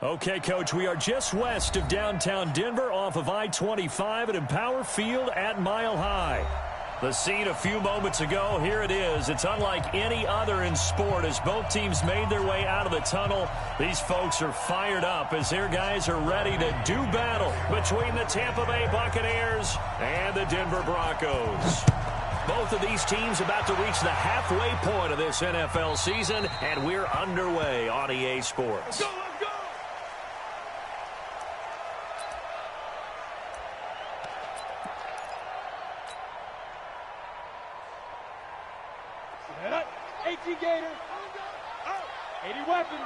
Okay, Coach, we are just west of downtown Denver off of I-25 at Empower Field at Mile High. The scene a few moments ago, here it is. It's unlike any other in sport as both teams made their way out of the tunnel. These folks are fired up as their guys are ready to do battle between the Tampa Bay Buccaneers and the Denver Broncos. Both of these teams about to reach the halfway point of this NFL season, and we're underway on EA Sports. Let's go, let's go! Head up, 18 Gator. 80 weapon.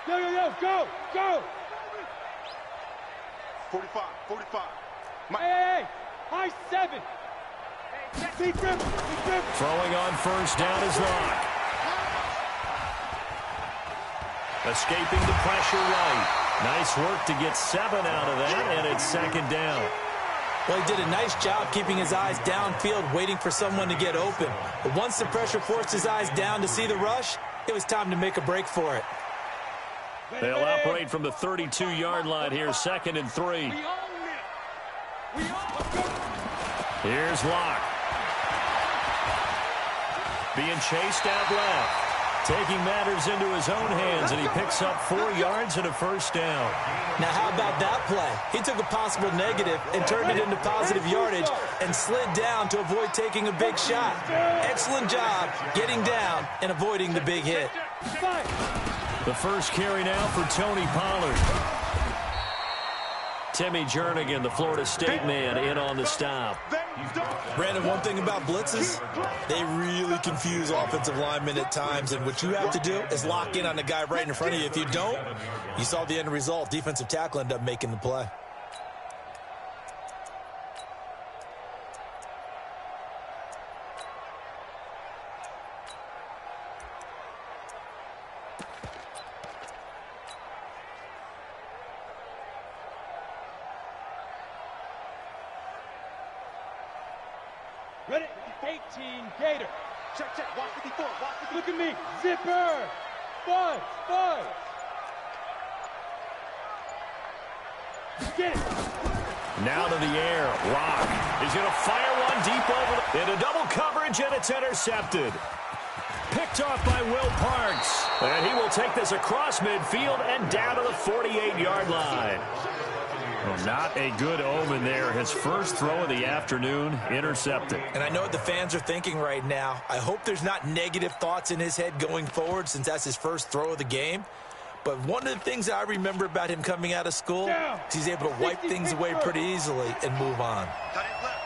Yo, go, go! 45. Hey, high 7. Deep grip. Throwing on first down is Locke. Escaping the pressure right. Nice work to get 7 out of that, and it's second down. Well, he did a nice job keeping his eyes downfield, waiting for someone to get open. But once the pressure forced his eyes down to see the rush, it was time to make a break for it. They'll operate from the 32-yard line here, 2nd and 3. Here's Locke. Being chased out left. Taking matters into his own hands, and he picks up 4 yards and a first down. Now, how about that play? He took a possible negative and turned it into positive yardage and slid down to avoid taking a big shot. Excellent job getting down and avoiding the big hit. The first carry now for Tony Pollard. Timmy Jernigan, the Florida State man, in on the stop. Brandon, one thing about blitzes, they really confuse offensive linemen at times, and what you have to do is lock in on the guy right in front of you. If you don't, you saw the end result. Defensive tackle ended up making the play. Ready? 18 Gator. Check. Watch 54. Look at me. Zipper. Buzz. Get it. Now to the air. Locke is going to fire one deep over into double coverage, and it's intercepted. Picked off by Will Parks. And he will take this across midfield and down to the 48-yard line. Well, not a good omen there. His first throw of the afternoon, intercepted. And I know what the fans are thinking right now. I hope there's not negative thoughts in his head going forward since that's his first throw of the game. But one of the things I remember about him coming out of school is he's able to wipe things away pretty easily and move on. Cut in left.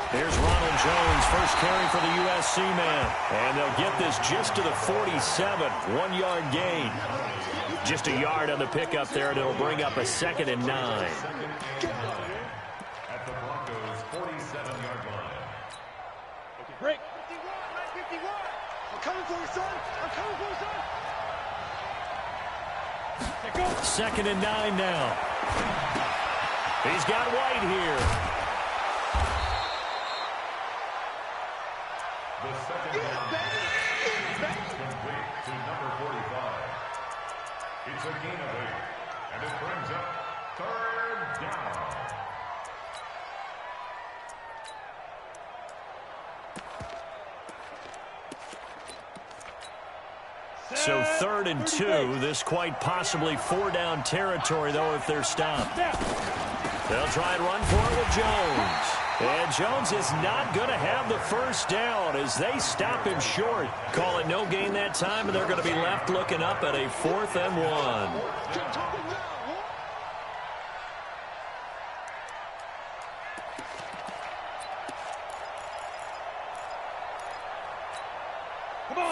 Here's Ronald Jones, first carry for the USC man. And they'll get this just to the 47, 1-yard gain. Just a yard on the pickup there, and it'll bring up a 2nd and 9. At the Broncos' 47-yard line. Break. 51. I'm coming for you, son. 2nd and 9 now. He's got White here. The second down is complete to number 45. It's a gain of 8, and it brings up 3rd down. So 3rd and 2. This quite possibly 4-down territory, though, if they're stopped. They'll try and run for it with Jones. And Jones is not going to have the first down as they stop him short. Call it no gain that time, and they're going to be left looking up at a 4th and 1.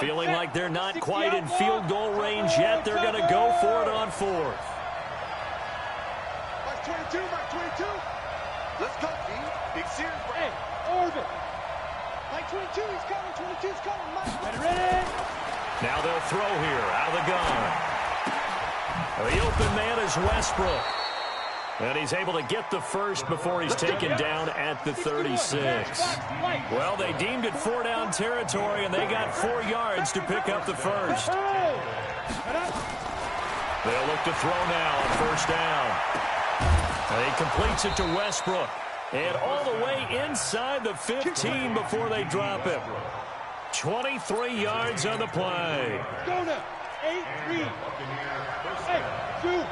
Feeling like they're not quite in field goal range yet. They're going to go for it on 4th. Mike 22. Let's go, D. Big series. Hey, orbit. Mike 22, he's coming. 22's coming. Mike. Ready? Now they'll throw here out of the gun. The open man is Westbrook. And he's able to get the first before he's taken down at the 36. Well, they deemed it 4-down territory, and they got 4 yards to pick up the first. They'll look to throw now on first down. And he completes it to Westbrook. And all the way inside the 15 before they drop him. 23 yards on the play. Go now. 8-3. 8-2.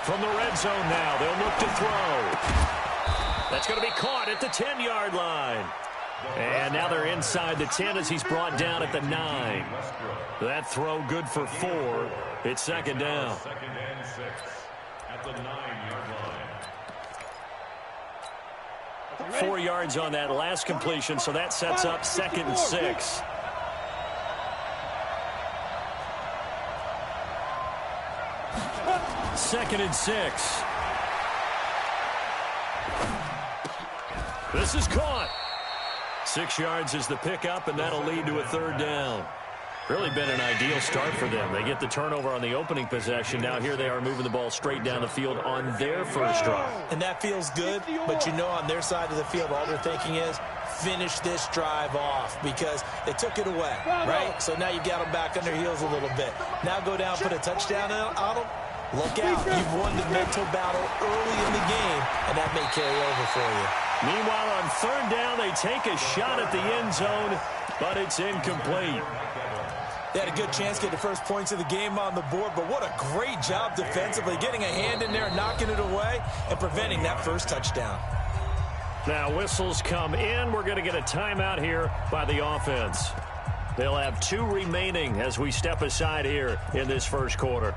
From the red zone now, they'll look to throw. That's going to be caught at the 10-yard line. And now they're inside the 10 as he's brought down at the 9. That throw good for 4. It's second down. Second and 6 at the 9-yard line. 4 yards on that last completion, so that sets up second and 6. Second and 6. This is caught. 6 yards is the pickup, and that'll lead to a third down. Really been an ideal start for them. They get the turnover on the opening possession. Now here they are moving the ball straight down the field on their first drive. And that feels good, but you know on their side of the field all they're thinking is finish this drive off because they took it away, right? So now you got them back on their heels a little bit. Now go down, put a touchdown on them. Look out. You've won the mental battle early in the game, and that may carry over for you. Meanwhile, on third down, they take a shot at the end zone, but it's incomplete. They had a good chance to get the first points of the game on the board, but what a great job defensively, getting a hand in there, knocking it away, and preventing that first touchdown. Now whistles come in. We're going to get a timeout here by the offense. They'll have 2 remaining as we step aside here in this first quarter.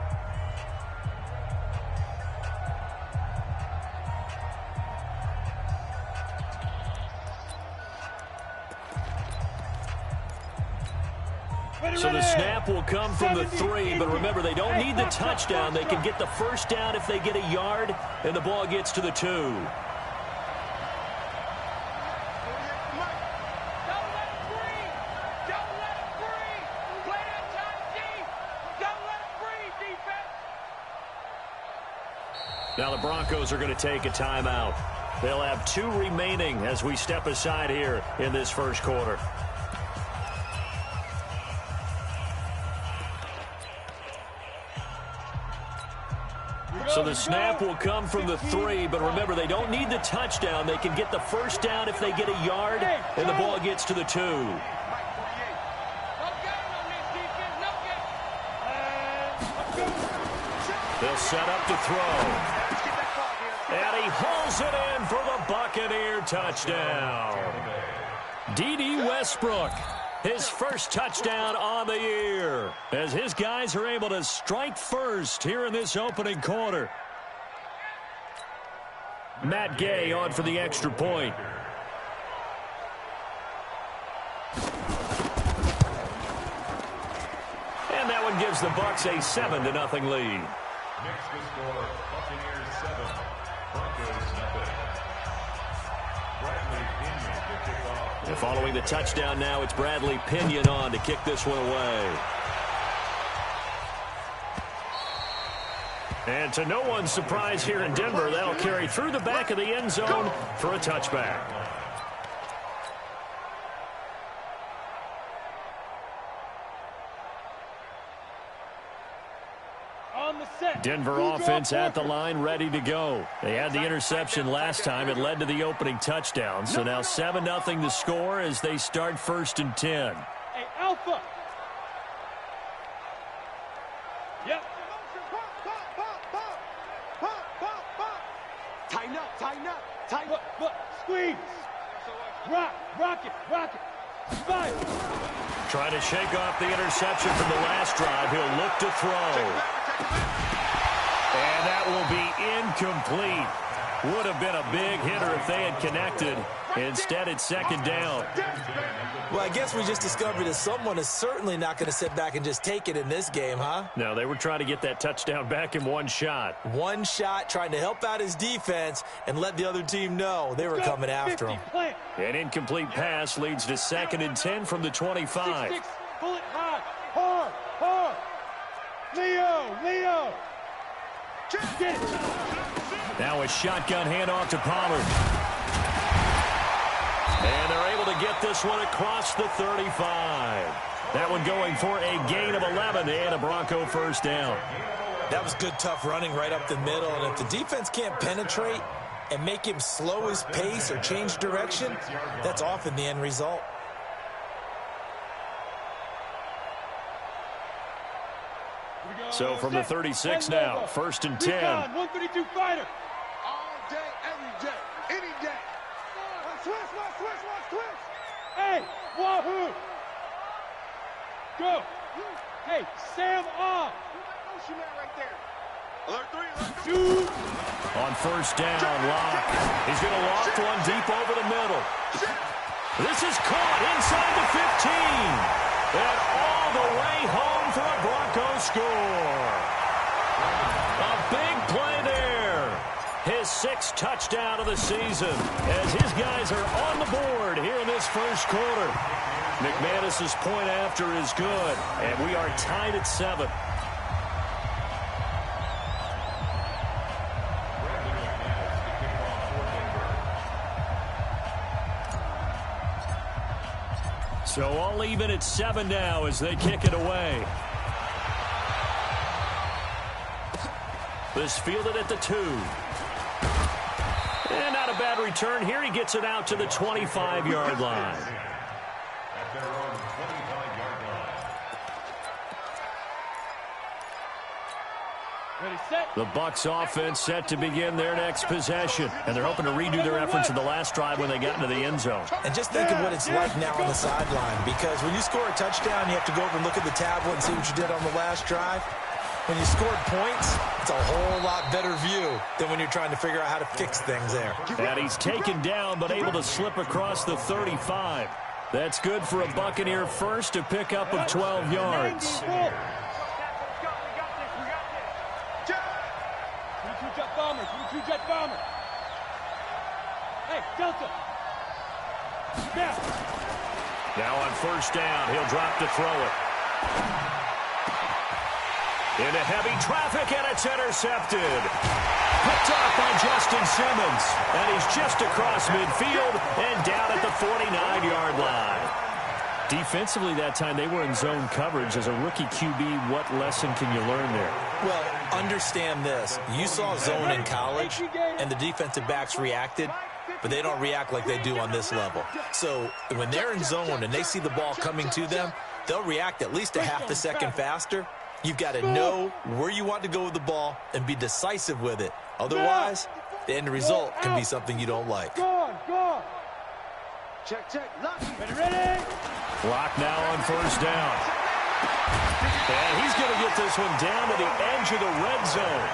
So the snap will come from the 3, but remember, they don't need the touchdown. They can get the first down if they get a yard, and the ball gets to the 2. Now the Broncos are going to take a timeout. They'll have 2 remaining as we step aside here in this first quarter. So the snap will come from the 3, but remember, they don't need the touchdown. They can get the first down if they get a yard, and the ball gets to the 2. They'll set up to throw. And he hauls it in for the Buccaneer touchdown. D.D. Westbrook. His first touchdown on the year as his guys are able to strike first here in this opening quarter. Matt Gay on for the extra point. And that one gives the Bucs a 7-0 lead. Next to score, Buccaneers 7, Broncos 0. Bradley Pinion to kick off. And following the touchdown now, it's Bradley Pinion on to kick this one away. And to no one's surprise here in Denver, that'll carry through the back of the end zone for a touchback. Denver offense at the line, ready to go. They had the interception last time. It led to the opening touchdown. So now 7-0 to score as they start first and 10. Hey, Alpha. Yep. Tighten up, tighten up, tighten up. Look, squeeze. Rock it. Five. Trying to shake off the interception from the last drive. He'll look to throw. And that will be incomplete. Would have been a big hitter if they had connected. Instead, it's second down. Well, I guess we just discovered that someone is certainly not going to sit back and just take it in this game, huh? No, they were trying to get that touchdown back in one shot. One shot, trying to help out his defense and let the other team know they were coming after him. An incomplete pass leads to second and 10 from the 25. Pull it high. Hard. Get it. Now a shotgun handoff to Pollard. And they're able to get this one across the 35. That one going for a gain of 11 and a Bronco first down. That was good, tough running right up the middle. And if the defense can't penetrate and make him slow his pace or change direction, that's often the end result. So from the 36 now, 1st and 10. 132 fighter. All day, every day, any day. Switch. Hey, wahoo. Go. Hey, Sam off. Shoot that right there. Alert 3, Shoot. On 1st down, Locke. He's going to loft one deep over the middle. This is caught inside the 15. And all the way home for a Bronco score. A big play there. His 6th touchdown of the season as his guys are on the board here in this first quarter. McManus's point after is good, and we are tied at 7. So all even at 7 now as they kick it away. This fielded at the 2. And not a bad return here. He gets it out to the 25-yard line. At their own 25-yard line. Ready, set. The Bucs offense set to begin their next possession. And they're hoping to redo their efforts in the last drive when they got into the end zone. And just think of what it's like now on the sideline, because when you score a touchdown, you have to go over and look at the tablet and see what you did on the last drive. When you scored points, it's a whole lot better view than when you're trying to figure out how to fix things there. And he's taken down but able to slip across the 35. That's good for a Buccaneer first, a pickup of 12 yards. Jet bomber. Hey, Delta. Now on 1st down, he'll drop to throw it. Into heavy traffic, and it's intercepted. Picked off by Justin Simmons. And he's just across midfield and down at the 49-yard line. Defensively that time, they were in zone coverage. As a rookie QB, what lesson can you learn there? Well, understand this. You saw zone in college, and the defensive backs reacted, but they don't react like they do on this level. So when they're in zone and they see the ball coming to them, they'll react at least a half a second faster. You've got to know where you want to go with the ball and be decisive with it. Otherwise, the end result can be something you don't like. Go. Check. Ready. Clock now on 1st down. And he's going to get this one down to the edge of the red zone.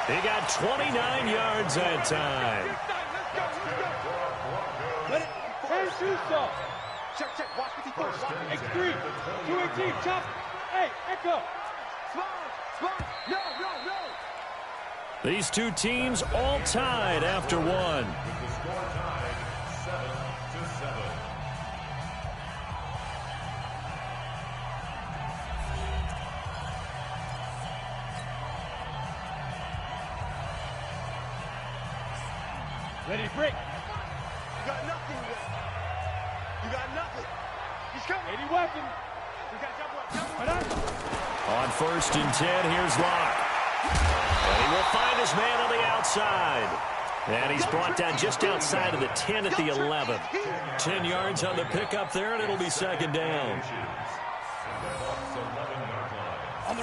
He got 29 yards that time. Let it. Hey, shoot off. Check. Watch 54. X3. 218. Chop. Hey, Echo. Small. No. These two teams all tied after one. With the score tied 7-7. Ready, break. You got nothing yet. He's coming. 80 weapon. We got double. Right on. On 1st and 10, here's Locke. And he will find his man on the outside. And he's brought down just outside of the 10 at the 11. 10 yards on the pickup there, and it'll be 2nd down.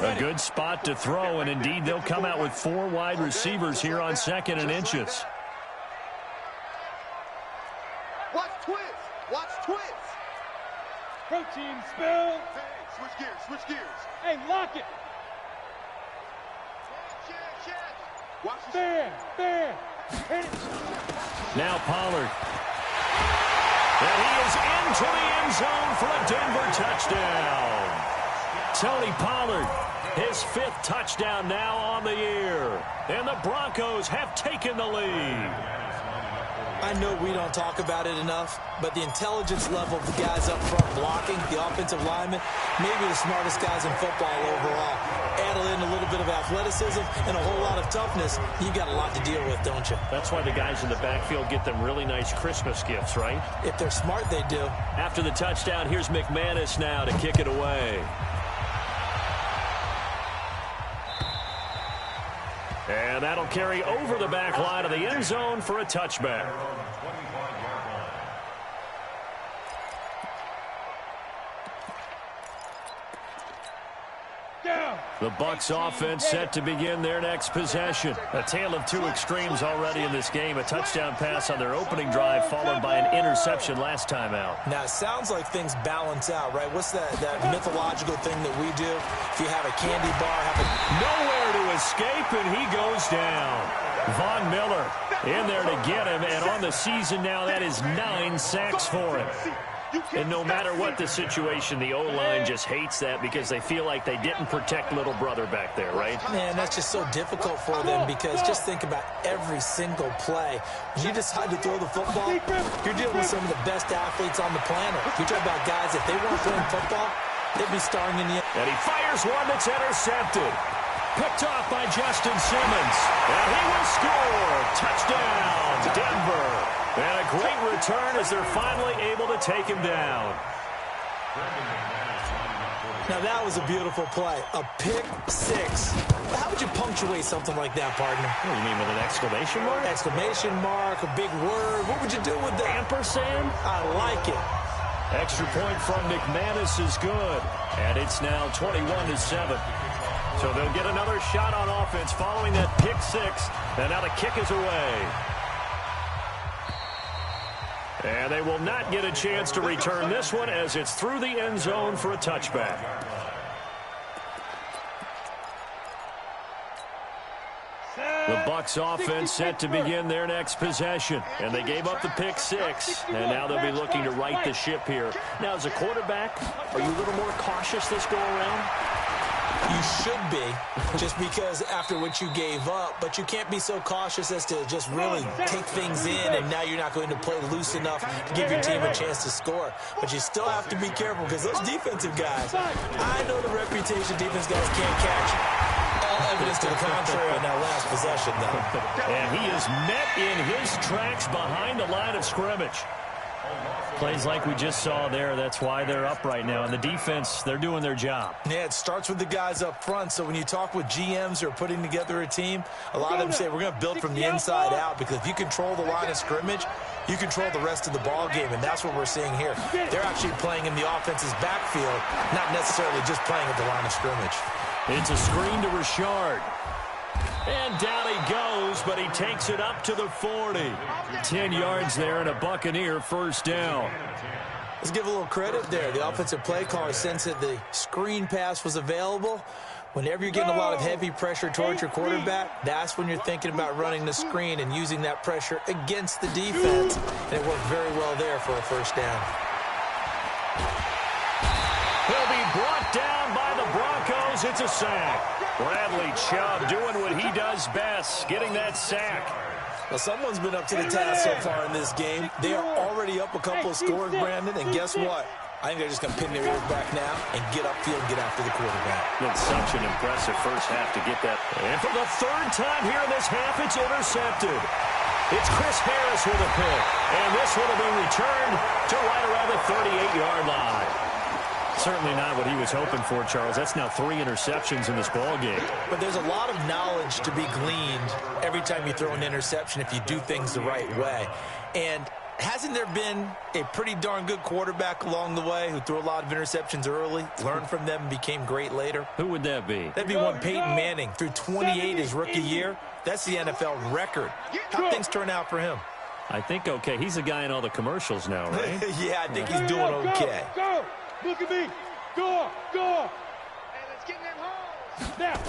A good spot to throw, and indeed they'll come out with 4 wide receivers here on 2nd and inches. Watch twist. Protein spill. Hey, switch gears. Hey, lock it. Check. Watch the Fair. Hit it. Now Pollard. And he is into the end zone for a Denver touchdown. Tony Pollard, his 5th touchdown now on the year. And the Broncos have taken the lead. I know we don't talk about it enough, but the intelligence level of the guys up front blocking, the offensive linemen, maybe the smartest guys in football overall. add in a little bit of athleticism and a whole lot of toughness, you've got a lot to deal with, don't you? That's why the guys in the backfield get them really nice Christmas gifts, right? If they're smart, they do. After the touchdown, here's McManus now to kick it away. And that'll carry over the back line of the end zone for a touchback. The Bucs offense set to begin their next possession. A tale of two extremes already in this game. A touchdown pass on their opening drive followed by an interception last time out. Now, it sounds like things balance out, right? What's that mythological thing that we do? If you have a candy bar, nowhere to escape, and he goes down. Von Miller in there to get him, and on the season now, that is 9 sacks for him. And no matter what the situation, the O-line just hates that because they feel like they didn't protect little brother back there, right? Man, that's just so difficult for them because just think about every single play. When you decide to throw the football, you're dealing with some of the best athletes on the planet. You talk about guys, if they weren't playing football, they'd be starring in the... And he fires one that's intercepted. Picked off by Justin Simmons. And he will score. Touchdown, Denver. And a great return as they're finally able to take him down. Now, that was a beautiful play. A pick six. How would you punctuate something like that, partner? What do you mean, with an exclamation mark? Exclamation mark, a big word. What would you do with that? Ampersand? I like it. Extra point from McManus is good. And it's now 21-7. So they'll get another shot on offense following that pick six. And now the kick is away. And they will not get a chance to return this one as it's through the end zone for a touchback. The Bucs offense set to begin their next possession. And they gave up the pick six. And now they'll be looking to right the ship here. Now, as a quarterback, are you a little more cautious this go around? You should be, just because after what you gave up, but you can't be so cautious as to just really take things in, and now you're not going to play loose enough to give your team a chance to score. But you still have to be careful because those defensive guys, I know the reputation defense guys can't catch. All evidence to the contrary on that last possession, though. And he is met in his tracks behind the line of scrimmage. Plays like we just saw there, that's why they're up right now. And the defense, they're doing their job. Yeah, it starts with the guys up front. So when you talk with GMs who are putting together a team, a lot of them say we're going to build from the inside out because if you control the line of scrimmage, you control the rest of the ball game, and that's what we're seeing here. They're actually playing in the offense's backfield, not necessarily just playing at the line of scrimmage. It's a screen to Richard. And down he goes, but he takes it up to the 40. 10 yards there and a Buccaneer first down. Let's give a little credit there. The offensive play caller sensed that the screen pass was available. Whenever you're getting a lot of heavy pressure towards your quarterback, that's when you're thinking about running the screen and using that pressure against the defense. And it worked very well there for a first down. He'll be brought down by the Broncos. It's a sack. Bradley Chubb doing what he does best, getting that sack. Well, someone's been up to the task so far in this game. They are already up a couple of scores, Brandon, and guess what? I think they're just going to pin their ears back now and get upfield and get after the quarterback. It's such an impressive first half to get that. And for the third time here in this half, it's intercepted. It's Chris Harris with a pick. And this one will be returned to right around the 38-yard line. Certainly not what he was hoping for, Charles. That's now 3 interceptions in this ball game. But there's a lot of knowledge to be gleaned every time you throw an interception if you do things the right way. And hasn't there been a pretty darn good quarterback along the way who threw a lot of interceptions early, learned from them, and became great later? Who would that be? That'd be one Peyton Manning. Through 28 his rookie year. That's the NFL record. How'd things turn out for him? I think okay. He's the guy in all the commercials now, right? Yeah, I think he's doing okay. Go! Look at me! Go! Go! Hey, let's get in them holes! Now!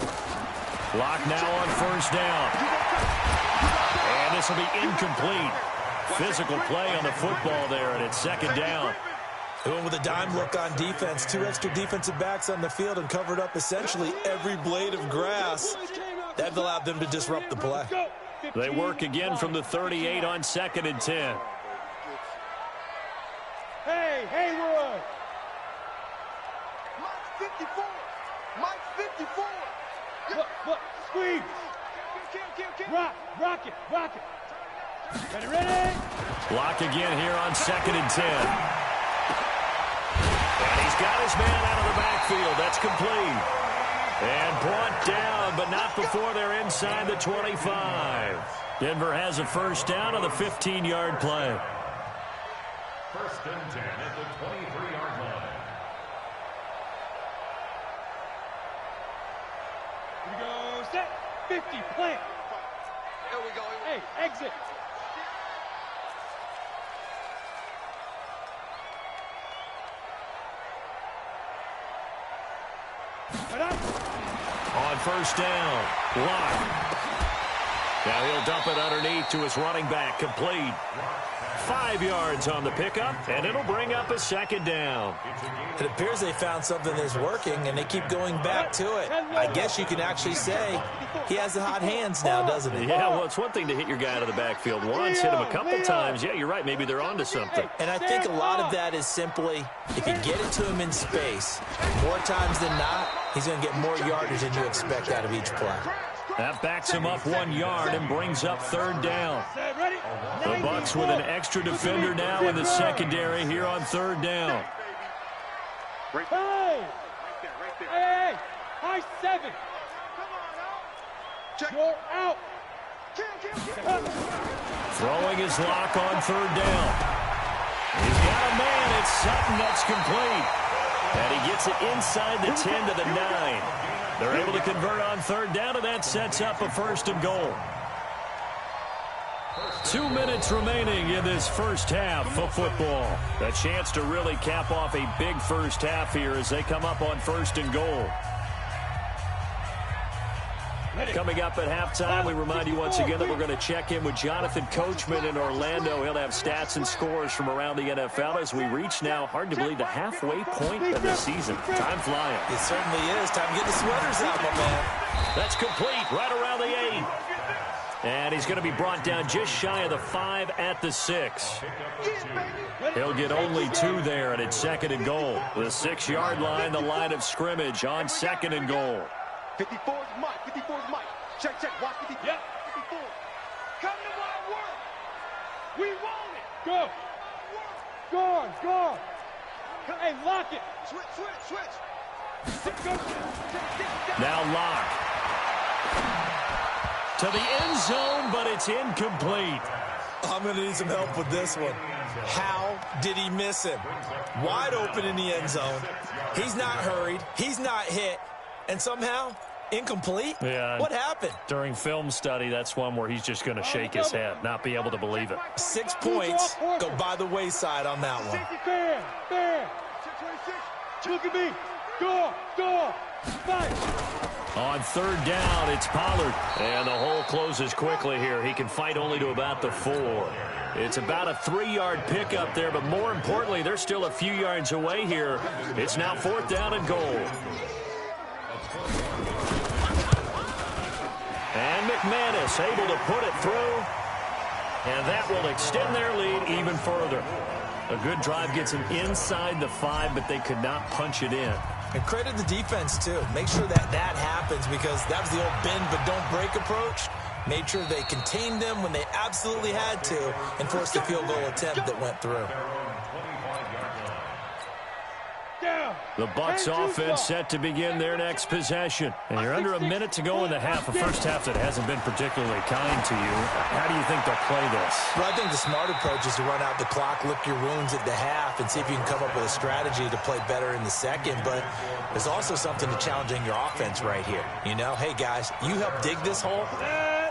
Lock now on first down. And this will be incomplete. Physical play on the football there, and it's second down. They went with a dime look on defense. 2 extra defensive backs on the field and covered up essentially every blade of grass. That allowed them to disrupt the play. They work again from the 38 on 2nd and 10. Hey, Haywood! Mike 54! Mike 54! Squeeze. Rock it. Ready. Block again here on 2nd and 10. And he's got his man out of the backfield. That's complete. And brought down, but not before they're inside the 25. Denver has a first down on the 15-yard play. 1st and 10 at the 23-yard line. Here we go. Set. 50. Plant. Here we go. Hey, exit. On first down, Locke. Now he'll dump it underneath to his running back, complete. 5 yards on the pickup, and it'll bring up a 2nd down. It appears they found something that's working, and they keep going back to it. I guess you can actually say he has the hot hands now, doesn't he? Yeah, well, it's one thing to hit your guy out of the backfield once, hit him a couple times. Yeah, you're right. Maybe they're onto something. And I think a lot of that is simply, if you get it to him in space, more times than not, he's going to get more yardage than you expect out of each play. That backs him up 1 yard and brings up 3rd down. The Bucs with an extra defender now in the secondary here on 3rd down. Hey! High 7. You're out. Throwing his lock on 3rd down. He's got a man. It's Sutton. That's complete. And he gets it inside the 10 to the 9. They're able to convert on 3rd down, and that sets up a 1st and goal. 2 minutes remaining in this first half of football. A chance to really cap off a big first half here as they come up on 1st and goal. Coming up at halftime, we remind you once again that we're going to check in with Jonathan Coachman in Orlando. He'll have stats and scores from around the NFL as we reach now, hard to believe, the halfway point of the season. Time flying. It certainly is. Time to get the sweaters out, my man. That's complete, right around the 8. And he's going to be brought down just shy of the 5 at the 6. He'll get only 2 there, and it's 2nd and goal. The 6-yard line, the line of scrimmage on 2nd and goal. 54 is Mike. 54 is Mike. Check. Watch 54. Yep. 54. Come to my work. We want it. Go. Guard. Hey, lock it. Switch. Now Locke. To the end zone, but it's incomplete. I'm going to need some help with this one. How did he miss him? Wide open in the end zone. He's not hurried. He's not hit. And somehow, incomplete? Yeah. What happened? During film study, that's one where he's just going to shake his head, not be able to believe it. 6 points go by the wayside on that one. Fair. Look at me. Go. Fight. On 3rd down, it's Pollard. And the hole closes quickly here. He can fight only to about the 4. It's about a 3-yard pickup there, but more importantly, they're still a few yards away here. It's now 4th down and goal. And McManus able to put it through. And that will extend their lead even further. A good drive gets them inside the 5, but they could not punch it in. And credit the defense, too. Make sure that happens, because that was the old bend but don't break approach. Made sure they contained them when they absolutely had to and forced a field goal attempt that went through. The Bucs offense set to begin their next possession. And you're under a minute to go in the half, a first half that hasn't been particularly kind to you. How do you think they'll play this? Well, I think the smart approach is to run out the clock, lick your wounds at the half, and see if you can come up with a strategy to play better in the second. But there's also something to challenging your offense right here. You know, hey, guys, you help dig this hole.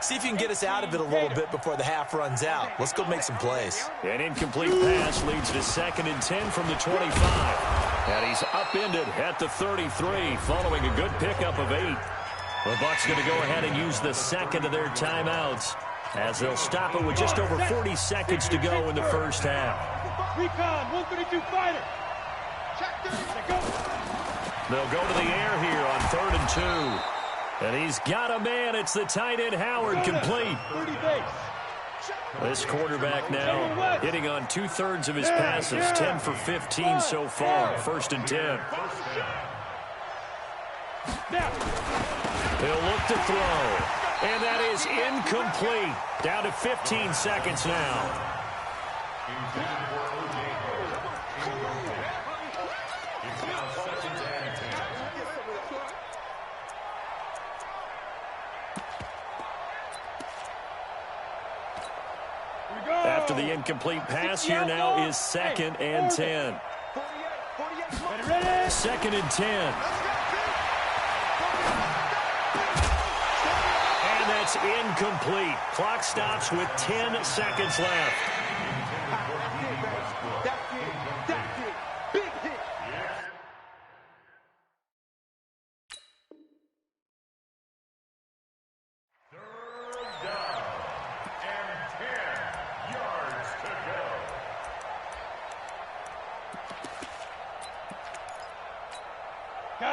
See if you can get us out of it a little bit before the half runs out. Let's go make some plays. An incomplete pass leads to 2nd and 10 from the 25. And he's upended at the 33 following a good pickup of 8. The Bucs going to go ahead and use the second of their timeouts as they'll stop it with just over 40 seconds to go in the first half. Recon, 132 fighter. They'll go to the air here on 3rd and 2. And he's got a man. It's the tight end, Howard, complete. This quarterback now hitting on 2/3 of his passes, 10 for 15 so far. 1st and 10. He'll look to throw. And that is incomplete. Down to 15 seconds now. It's now second and 10. After the incomplete pass, here now is second and 10. Second and 10. And that's incomplete. Clock stops with 10 seconds left.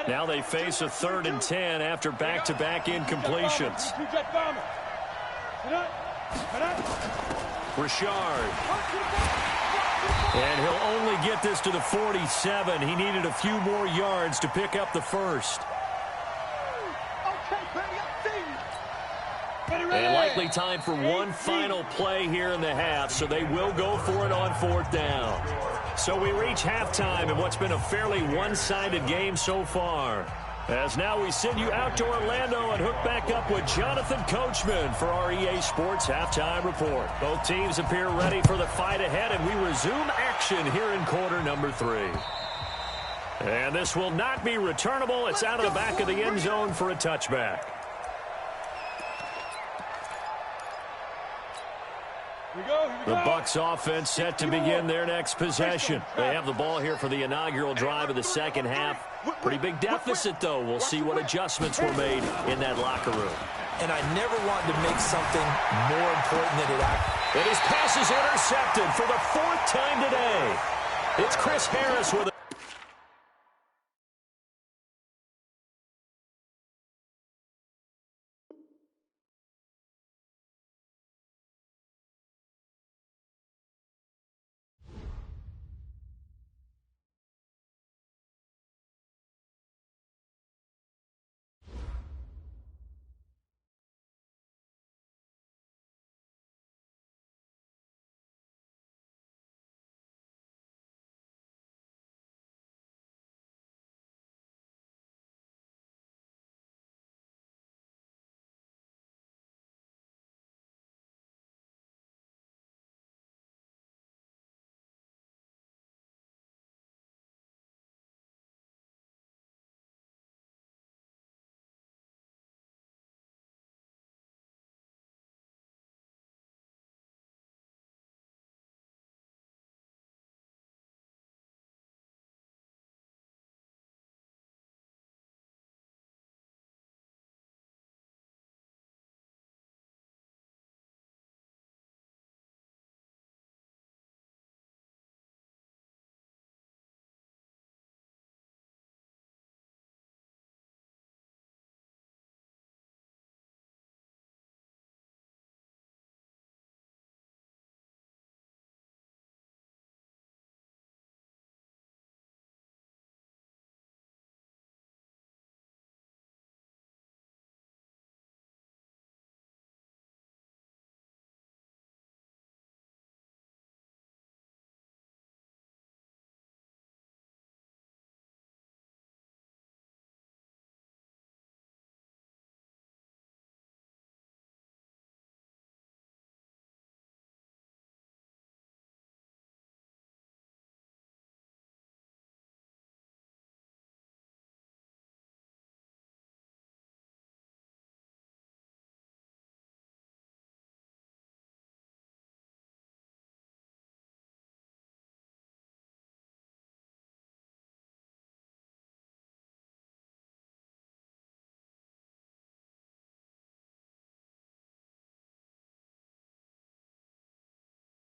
Now they face a 3rd and 10 after back-to-back incompletions. Richard. And he'll only get this to the 47. He needed a few more yards to pick up the first. And likely time for one final play here in the half, so they will go for it on 4th down. So we reach halftime in what's been a fairly one-sided game so far. As now we send you out to Orlando and hook back up with Jonathan Coachman for our EA Sports Halftime Report. Both teams appear ready for the fight ahead, and we resume action here in quarter number 3. And this will not be returnable. It's out of the back of the end zone for a touchback. The Bucs offense set to begin their next possession. They have the ball here for the inaugural drive of the second half. Pretty big deficit, though. We'll see what adjustments were made in that locker room. And I never wanted to make something more important than it actually. And his pass is intercepted for the 4th time today. It's Chris Harris with it.